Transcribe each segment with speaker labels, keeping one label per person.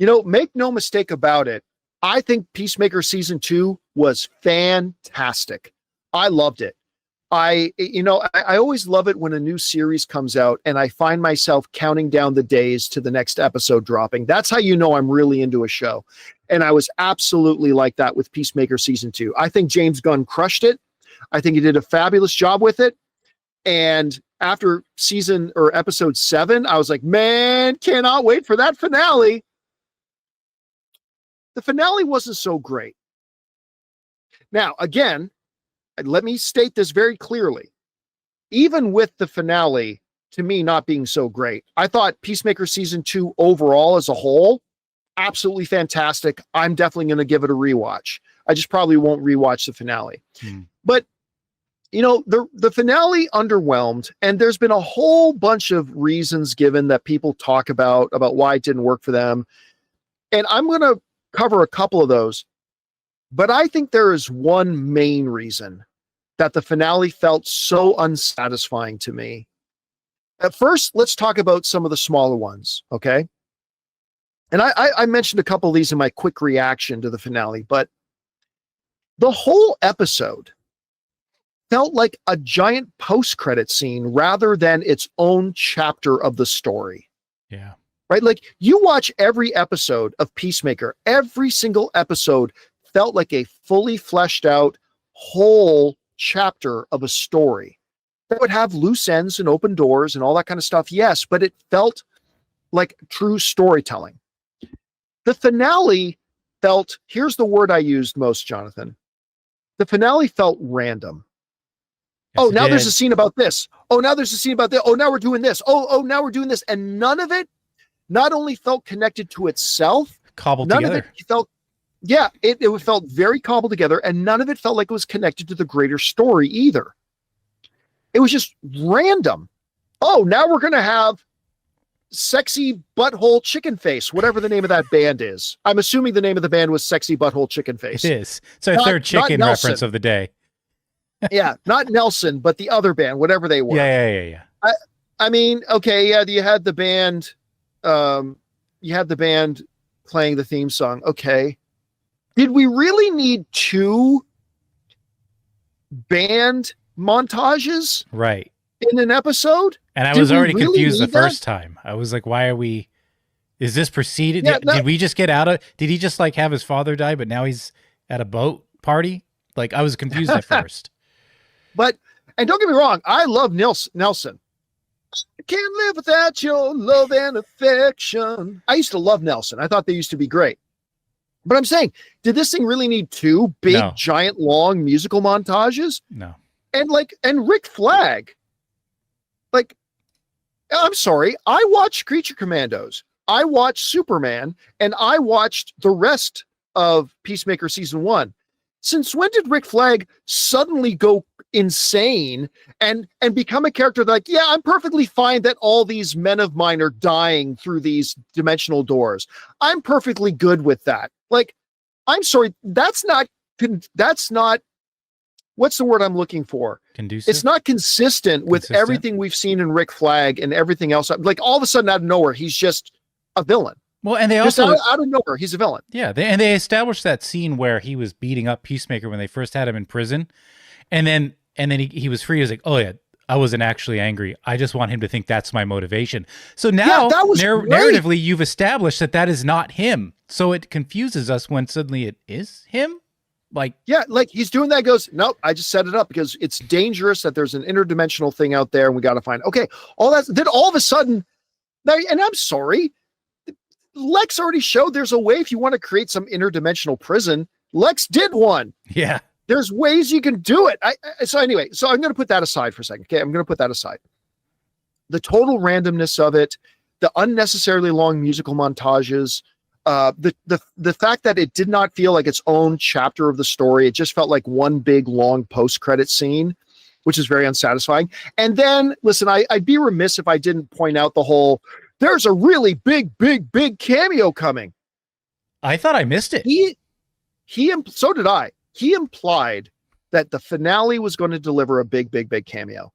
Speaker 1: Make no mistake about it. I think Peacemaker season 2 was fantastic. I loved it. I always love it when a new series comes out and I find myself counting down the days to the next episode dropping. That's how you know I'm really into a show. And I was absolutely like that with Peacemaker season 2. I think James Gunn crushed it. I think he did a fabulous job with it. And after episode 7, I was like, man, cannot wait for that finale. The finale wasn't so great. Now, again, let me state this very clearly. Even with the finale, to me, not being so great, I thought Peacemaker season 2 overall as a whole, absolutely fantastic. I'm definitely going to give it a rewatch. I just probably won't rewatch the finale. But, the finale underwhelmed, and there's been a whole bunch of reasons given that people talk about why it didn't work for them. And I'm going to cover a couple of those. But I think there is one main reason that the finale felt so unsatisfying to me. At first, let's talk about some of the smaller ones, okay? And I mentioned a couple of these in my quick reaction to the finale, but the whole episode felt like a giant post-credit scene rather than its own chapter of the story.
Speaker 2: Yeah.
Speaker 1: Right? Like, you watch every episode of Peacemaker, every single episode felt like a fully fleshed out whole chapter of a story that would have loose ends and open doors and all that kind of stuff. Yes, but it felt like true storytelling. The finale felt, here's the word I used most, Jonathan. The finale felt random. Yes, now there's a scene about this. Oh, now there's a scene about this. Oh, now we're doing this. Oh, now we're doing this. And none of it not only felt connected to itself,
Speaker 2: cobbled
Speaker 1: none
Speaker 2: together.
Speaker 1: of it felt, it felt very cobbled together, and none of it felt like it was connected to the greater story either. It was just random. Oh, now we're going to have Sexy Butthole Chicken Face, whatever the name of that band is. I'm assuming the name of the band was Sexy Butthole Chicken Face.
Speaker 2: It is. It's our third chicken reference of the day.
Speaker 1: Yeah, not Nelson, but the other band, whatever they were.
Speaker 2: Yeah.
Speaker 1: I mean, okay, yeah, you had the band playing the theme song. Okay. Did we really need 2 band montages?
Speaker 2: Right.
Speaker 1: In an episode?
Speaker 2: And I was already confused the first time. I was like, why are we, is this preceded?
Speaker 1: Yeah,
Speaker 2: did we just get out of, did he just like have his father die, but now he's at a boat party? Like, I was confused at first.
Speaker 1: And don't get me wrong, I love Nelson. I can't live without your love and affection. I used to love Nelson. I thought they used to be great. But I'm saying, did this thing really need 2 big, giant, long musical montages?
Speaker 2: No.
Speaker 1: And Rick Flag, like, I'm sorry, I watched Creature Commandos, I watched Superman, and I watched the rest of Peacemaker season 1. Since when did Rick Flag suddenly go insane and become a character like, yeah, I'm perfectly fine that all these men of mine are dying through these dimensional doors. I'm perfectly good with that. Like, I'm sorry, that's not, what's the word I'm looking for?
Speaker 2: Conducive?
Speaker 1: It's not consistent with everything we've seen in Rick Flag and everything else. Like, all of a sudden out of nowhere, he's just a villain.
Speaker 2: Well, and they also
Speaker 1: out of nowhere, he's a villain.
Speaker 2: Yeah, they established that scene where he was beating up Peacemaker when they first had him in prison, and then he was free. He was like, "Oh yeah, I wasn't actually angry. I just want him to think that's my motivation." So now, narratively, you've established that is not him. So it confuses us when suddenly it is him. Like,
Speaker 1: yeah, like he's doing that. Goes, nope, I just set it up because it's dangerous that there's an interdimensional thing out there, and we got to find. Okay, all that. Then all of a sudden, and I'm sorry. Lex already showed there's a way if you want to create some interdimensional prison. Lex did one.
Speaker 2: Yeah.
Speaker 1: There's ways you can do it. So I'm going to put that aside for a second. Okay. I'm going to put that aside. The total randomness of it, the unnecessarily long musical montages, the fact that it did not feel like its own chapter of the story. It just felt like one big long post-credit scene, which is very unsatisfying. And then listen, I'd be remiss if I didn't point out the whole, there's a really big cameo coming.
Speaker 2: I thought I missed it.
Speaker 1: So did I. He implied that the finale was going to deliver a big cameo.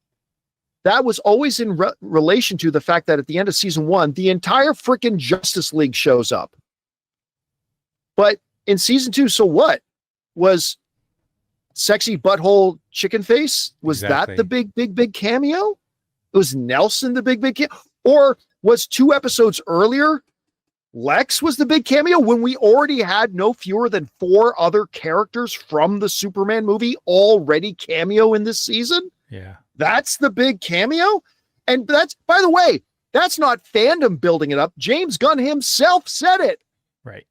Speaker 1: That was always in relation to the fact that at the end of season 1, the entire freaking Justice League shows up. But in season 2, so what? Was sexy butthole chicken face? Was
Speaker 2: Exactly.
Speaker 1: that the big cameo? Was Nelson the big cameo? Or was 2 episodes earlier, Lex was the big cameo when we already had no fewer than 4 other characters from the Superman movie already cameo in this season?
Speaker 2: Yeah.
Speaker 1: That's the big cameo? And that's, by the way, that's not fandom building it up. James Gunn himself said it.
Speaker 2: Right.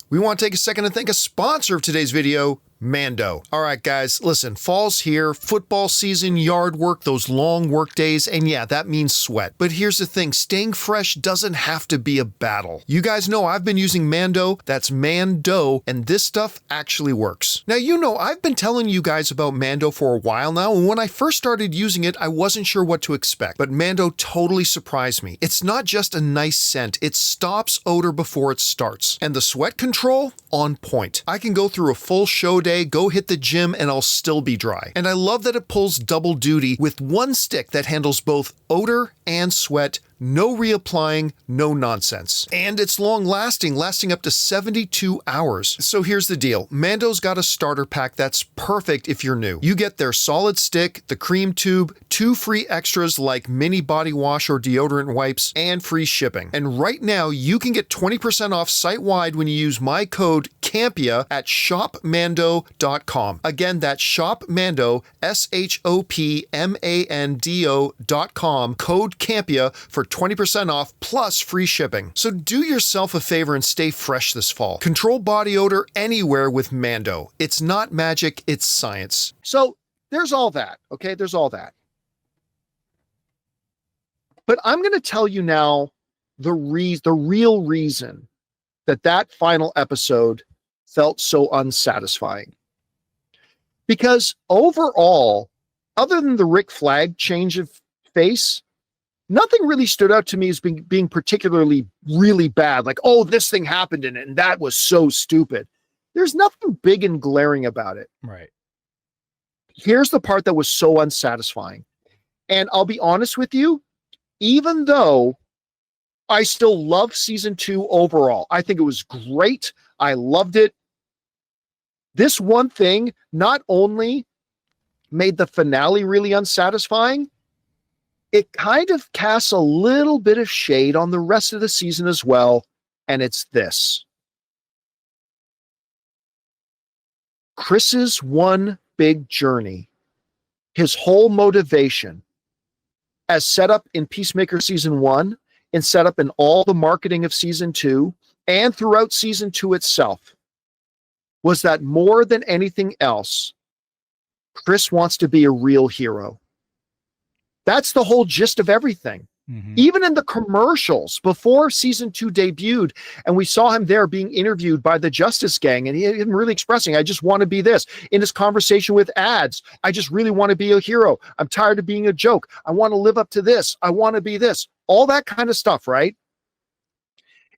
Speaker 3: We want to take a second to thank a sponsor of today's video, Mando. All right, guys, listen, fall's here, football season, yard work, those long work days, and yeah, that means sweat. But here's the thing, staying fresh doesn't have to be a battle. You guys know I've been using Mando, that's Mando, and this stuff actually works. Now, you know, I've been telling you guys about Mando for a while now, and when I first started using it, I wasn't sure what to expect, but Mando totally surprised me. It's not just a nice scent, it stops odor before it starts. And the sweat control, on point. I can go through a full show day, go hit the gym, and I'll still be dry. And I love that it pulls double duty with one stick that handles both odor and sweat. No reapplying, no nonsense. And it's long lasting, lasting up to 72 hours. So here's the deal. Mando's got a starter pack that's perfect if you're new. You get their solid stick, the cream tube, 2 free extras like mini body wash or deodorant wipes, and free shipping. And right now, you can get 20% off site-wide when you use my code Campea at shopmando.com. Again, that's shopmando, shopmando.com, code Campea for 20% off plus free shipping. So do yourself a favor and stay fresh this fall. Control body odor anywhere with Mando. It's not magic, it's science.
Speaker 1: So there's all that, okay? There's all that. But I'm going to tell you now the real reason that final episode felt so unsatisfying. Because overall, other than the Rick Flag change of face, nothing really stood out to me as being particularly really bad. Like, oh, this thing happened in it, and that was so stupid. There's nothing big and glaring about it.
Speaker 2: Right.
Speaker 1: Here's the part that was so unsatisfying. And I'll be honest with you, even though I still love season 2 overall, I think it was great. I loved it. This one thing not only made the finale really unsatisfying, it kind of casts a little bit of shade on the rest of the season as well, and it's this. Chris's one big journey, his whole motivation, as set up in Peacemaker season 1 and set up in all the marketing of season 2 and throughout season 2 itself, was that more than anything else, Chris wants to be a real hero. That's the whole gist of everything.
Speaker 2: Mm-hmm.
Speaker 1: Even in the commercials before season 2 debuted, and we saw him there being interviewed by the Justice Gang, and he him really expressing, I just want to be this. In his conversation with ads, I just really want to be a hero. I'm tired of being a joke. I want to live up to this. I want to be this. All that kind of stuff, right?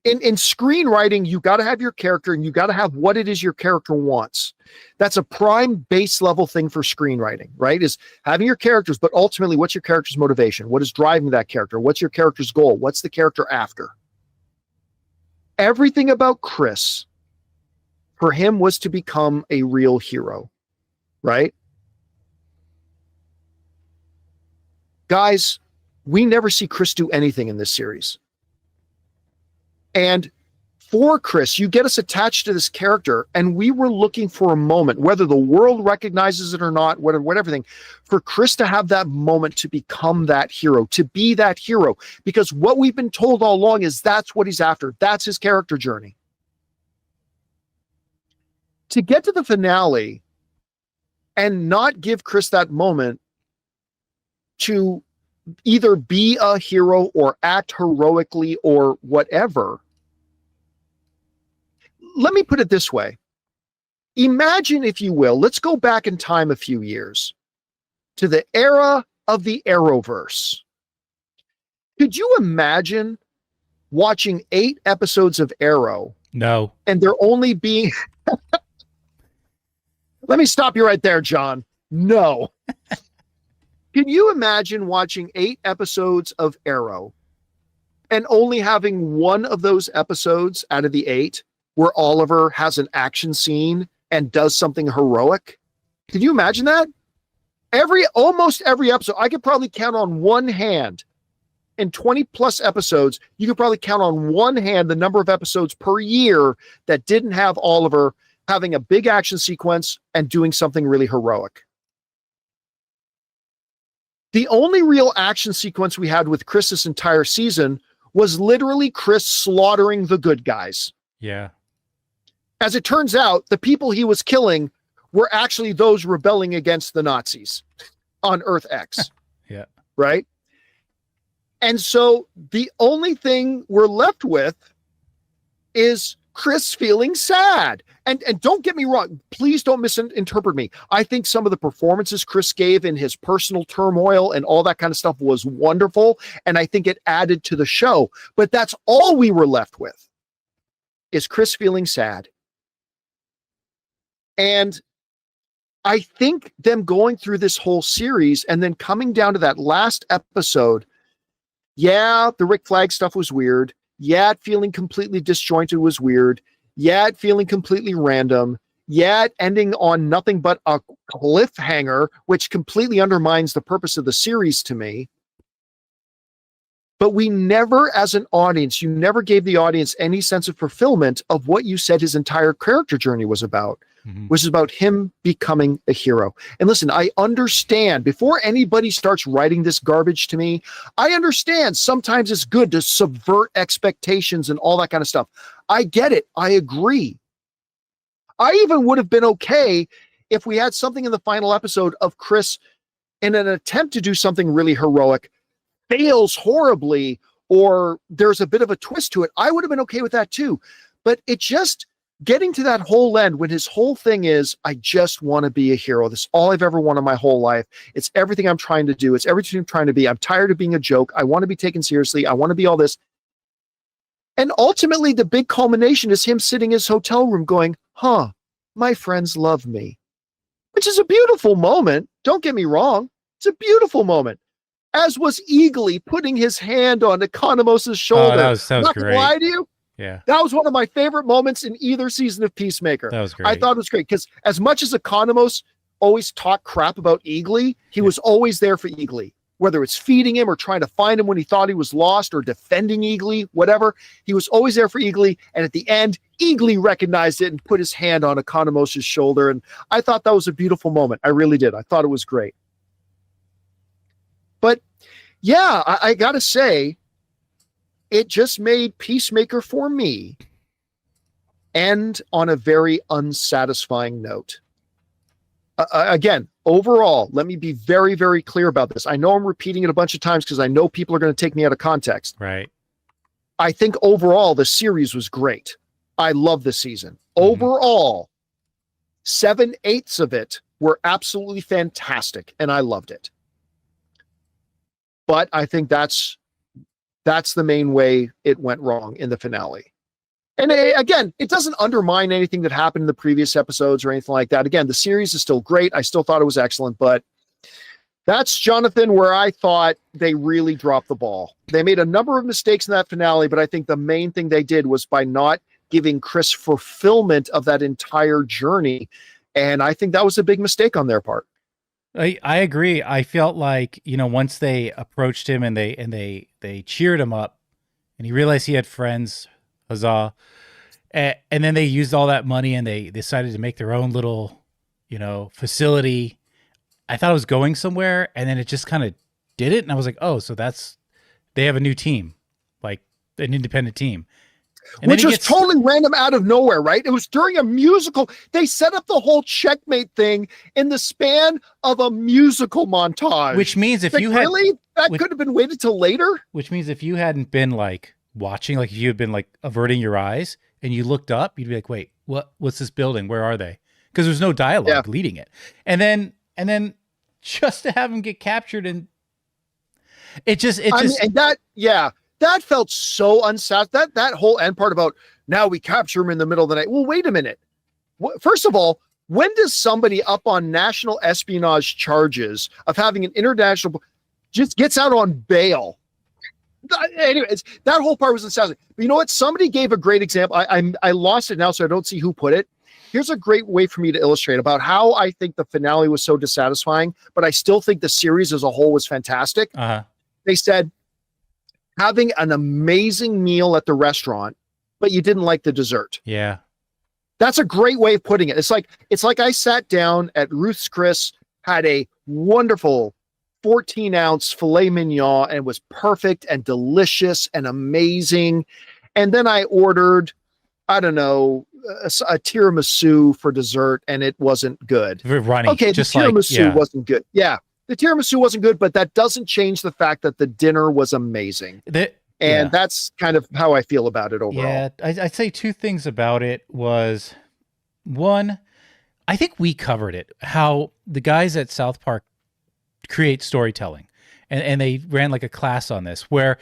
Speaker 1: In screenwriting, you got to have your character, and you got to have what it is your character wants. That's a prime base level thing for screenwriting, right? Is having your characters, but ultimately, what's your character's motivation? What is driving that character? What's your character's goal? What's the character after? Everything about Chris, for him, was to become a real hero, right? Guys, we never see Chris do anything in this series. And for Chris, you get us attached to this character, and we were looking for a moment, whether the world recognizes it or not, whatever thing, for Chris to have that moment to become that hero, to be that hero. Because what we've been told all along is that's what he's after. That's his character journey. To get to the finale and not give Chris that moment to either be a hero or act heroically or whatever. Let me put it this way. Imagine, if you will, let's go back in time a few years to the era of the Arrowverse. Could you imagine watching 8 episodes of Arrow?
Speaker 2: No.
Speaker 1: And there only being... Let me stop you right there, John. No. Can you imagine watching 8 episodes of Arrow and only having one of those episodes out of the 8 where Oliver has an action scene and does something heroic. Can you imagine that? Almost every episode, I could probably count on one hand in 20 plus episodes. You could probably count on one hand the number of episodes per year that didn't have Oliver having a big action sequence and doing something really heroic. The only real action sequence we had with Chris this entire season was literally Chris slaughtering the good guys.
Speaker 2: Yeah.
Speaker 1: As it turns out, the people he was killing were actually those rebelling against the Nazis on Earth X.
Speaker 2: Yeah.
Speaker 1: Right? And so the only thing we're left with is Chris feeling sad. And don't get me wrong, please don't misinterpret me. I think some of the performances Chris gave in his personal turmoil and all that kind of stuff was wonderful, and I think it added to the show. But that's all we were left with, is Chris feeling sad. And I think them going through this whole series and then coming down to that last episode, yeah, the Rick Flag stuff was weird. Yeah, it feeling completely disjointed was weird. Yeah, it feeling completely random. Yeah, it ending on nothing but a cliffhanger, which completely undermines the purpose of the series to me. But we never, as an audience, you never gave the audience any sense of fulfillment of what you said his entire character journey was about, which is about him becoming a hero. And listen, I understand, before anybody starts writing this garbage to me, I understand sometimes it's good to subvert expectations and all that kind of stuff. I get it. I agree. I even would have been okay if we had something in the final episode of Chris in an attempt to do something really heroic, fails horribly, or there's a bit of a twist to it. I would have been okay with that too. But it just getting to that whole end when his whole thing is, I just want to be a hero. This is all I've ever wanted my whole life. It's everything I'm trying to do. It's everything I'm trying to be. I'm tired of being a joke. I want to be taken seriously. I want to be all this. And ultimately, the big culmination is him sitting in his hotel room going, my friends love me, which is a beautiful moment. Don't get me wrong. It's a beautiful moment. As was Eagly putting his hand on Economos' shoulder.
Speaker 2: That was
Speaker 1: Not
Speaker 2: great.
Speaker 1: gonna lie to you.
Speaker 2: Yeah.
Speaker 1: That was one of my favorite moments in either season of Peacemaker.
Speaker 2: That was great.
Speaker 1: I thought it was great because as much as Economos always talked crap about Eagly, he was always there for Eagly. Whether it's feeding him or trying to find him when he thought he was lost or defending Eagly, whatever, he was always there for Eagly. And at the end, Eagly recognized it and put his hand on Economos' shoulder. And I thought that was a beautiful moment. I really did. I thought it was great. But yeah, I got to say, it just made Peacemaker for me end on a very unsatisfying note. Again, overall, let me be very, very clear about this. I know I'm repeating it a bunch of times because I know people are going to take me out of context.
Speaker 2: Right.
Speaker 1: I think overall, the series was great. I love the season. Overall, 7/8 of it were absolutely fantastic, and I loved it. But I think that's the main way it went wrong in the finale. And again, it doesn't undermine anything that happened in the previous episodes or anything like that. Again, the series is still great. I still thought it was excellent, but that's, Jonathan, where I thought they really dropped the ball. They made a number of mistakes in that finale, but I think the main thing they did was by not giving Chris fulfillment of that entire journey. And I think that was a big mistake on their part.
Speaker 2: I agree. I felt like, once they approached him and they cheered him up and he realized he had friends, huzzah. And then they used all that money and they decided to make their own little, facility. I thought it was going somewhere, and then it just kind of did it. And I was like, oh, so they have a new team, like an independent team. And
Speaker 1: which was totally random out of nowhere, right? It was during a musical. They set up the whole checkmate thing in the span of a musical montage.
Speaker 2: Which means if you
Speaker 1: had... Really? That could have been waited till later?
Speaker 2: Which means if you hadn't been, like, watching, like if you had been, like, averting your eyes and you looked up, you'd be like, wait, what's this building? Where are they? Because there's no dialogue leading it. And then just to have him get captured and
Speaker 1: that felt so unsatisfying. That whole end part about now we capture him in the middle of the night. Well, wait a minute. First of all, when does somebody up on national espionage charges of having an international just gets out on bail? Anyways, that whole part was unsatisfying. But you know what? Somebody gave a great example. I lost it now, so I don't see who put it. Here's a great way for me to illustrate about how I think the finale was so dissatisfying, but I still think the series as a whole was fantastic. They said, having an amazing meal at the restaurant, but you didn't like the dessert.
Speaker 2: Yeah.
Speaker 1: That's a great way of putting it. It's like I sat down at Ruth's Chris, had a wonderful 14-ounce filet mignon, and it was perfect and delicious and amazing. And then I ordered, I don't know, a tiramisu for dessert, and it wasn't good.
Speaker 2: Runny,
Speaker 1: okay,
Speaker 2: just
Speaker 1: the tiramisu wasn't good. Yeah, the tiramisu wasn't good, but that doesn't change the fact that the dinner was amazing. And that's kind of how I feel about it overall.
Speaker 2: Yeah, I'd say two things about it was, one, I think we covered it, how the guys at South Park create storytelling. And they ran like a class on this, where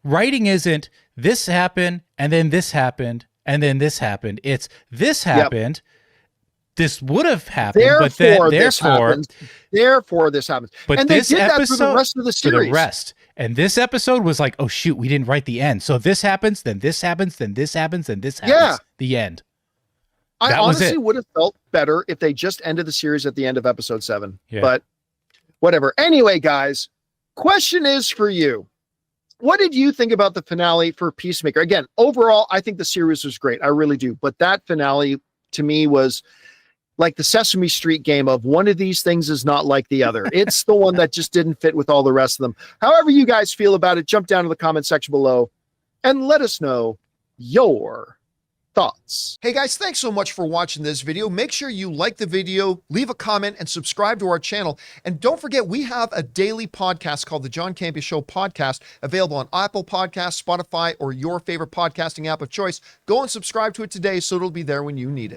Speaker 2: writing isn't this happened, and then this happened, and then this happened. It's this happened, this would have happened, but then
Speaker 1: therefore this happens.
Speaker 2: But
Speaker 1: and
Speaker 2: this
Speaker 1: they did
Speaker 2: episode,
Speaker 1: that for the rest of the series.
Speaker 2: For the rest. And this episode was like, oh shoot, we didn't write the end. So this happens, then this happens, then this happens, then this happens.
Speaker 1: Yeah.
Speaker 2: The end.
Speaker 1: I honestly would have felt better if they just ended the series at the end of episode 7. Yeah. But whatever. Anyway, guys, question is for you. What did you think about the finale for Peacemaker? Again, overall, I think the series was great. I really do. But that finale to me was like the Sesame Street game of one of these things is not like the other. It's the one that just didn't fit with all the rest of them. However you guys feel about it, jump down to the comment section below and let us know your thoughts.
Speaker 3: Hey guys, thanks so much for watching this video. Make sure you like the video, leave a comment, and subscribe to our channel. And don't forget, we have a daily podcast called the John Campea Show podcast, available on Apple Podcasts, Spotify, or your favorite podcasting app of choice. Go and subscribe to it today so it'll be there when you need it.